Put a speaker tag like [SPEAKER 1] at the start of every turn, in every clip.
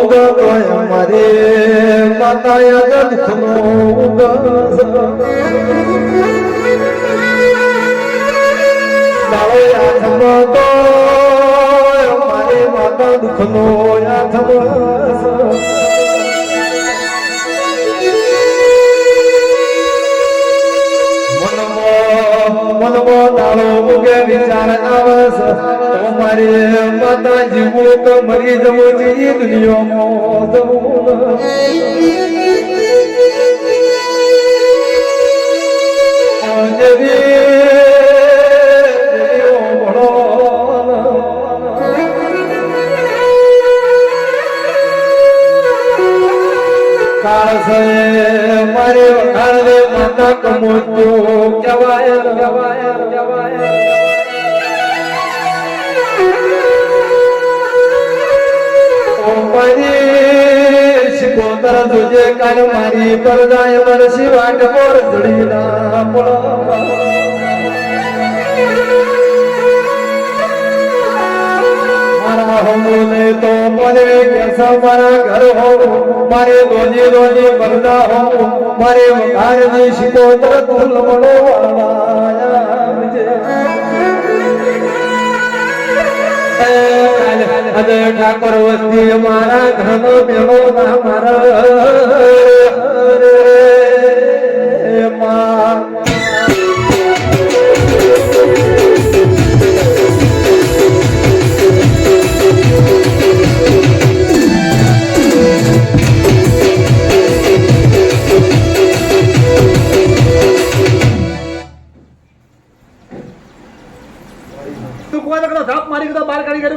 [SPEAKER 1] ઉગતો મારે માતા દુઃખનો ઉગસ તો મારે માતા દુઃખનો યાથમસ મનમો તાળો ઉગે વિચાર આવસ તમારે માતા જીવો તો મરી જવો જોઈએ દુનિયામાં જવું મારે વખાણે માતા કમોત્યો કહેવાય શિકોતર જોજે કાન મારી પર જાય વર્ષી વાટ પર જડી ના મારા હોને તો મને કેસા મારા ઘર હો મારે રોજી રોજી બરદા હો મારે વખાણની શિકોતર તુલ મળો અજય ઠાકોર વસ્તી મારા ઘરનો બેડો ના મારા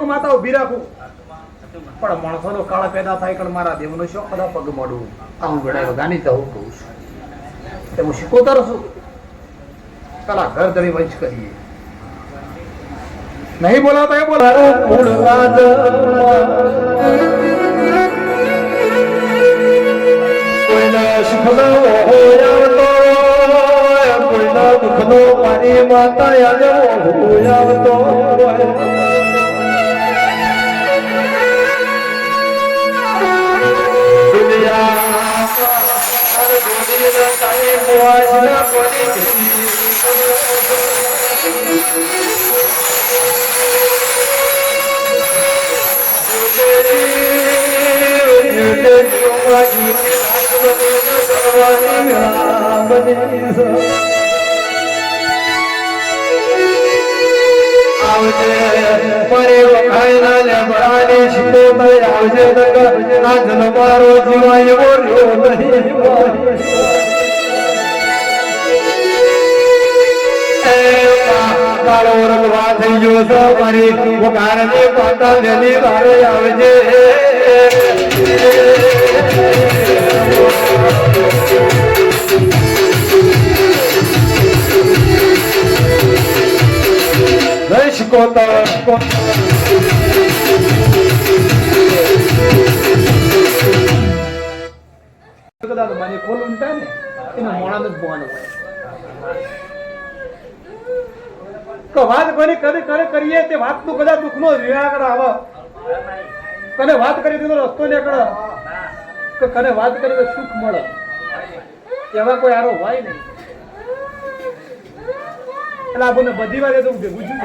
[SPEAKER 1] માતા ઉભી રાખું પણ માણસો નો કાળા પેદા થાય કે મારા દેવ નો શોખ બધા પગ મળું આવું ગણાય ગાની તો હું કહું છું હું શીખોતર છું કલા ઘર ધરી વંશ કરીએ નહીં બોલાતા એ બોલાવું કોઈના સુખનો હોય તો કોઈના દુઃખનો મારી માતા આવતો મારે વખાયના લેબડાની શિકોતર આવજે આ જનમારો જીવાય બોલ્યો નહીં કાળો રંગવા થઈ ગયો છો મારી વખાણની પાતા વેલી વારે આવજે શિકોતર મને ખોલ ઉંટા ને એનો મોણા જ બોન હોય તો વાત કરીએ તે વાત નું બધા દુઃખ નો નિરાકર આવે કને વાત કરી તો રસ્તો નીકળે કે કને વાત કરી તો સુખ મળે એવા કોઈ આરો હોય નહીં એટલે આપણને બધી વાત તો ભેગું છું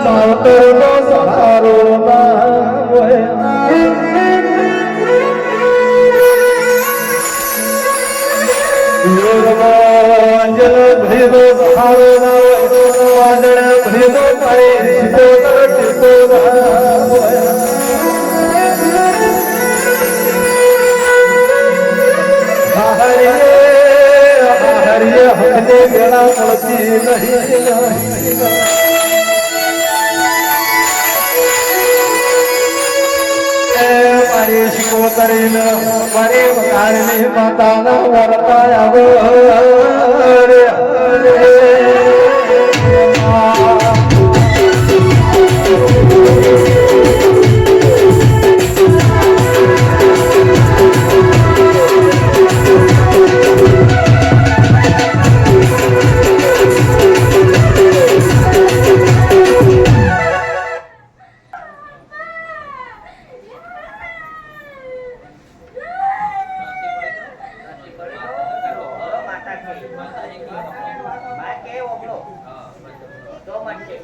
[SPEAKER 1] માવતરનો સહારો ના હોય યોગમાંજલ ભેદો સહારો ના હોય વાદળ ભેદો પારે શિકોતર ટીકો ના હોય હરિય હકને બેડા મળતી નહીં મારી શિકોતરીને મારી વખાણની માતાના વરતા આવે
[SPEAKER 2] તો મળશે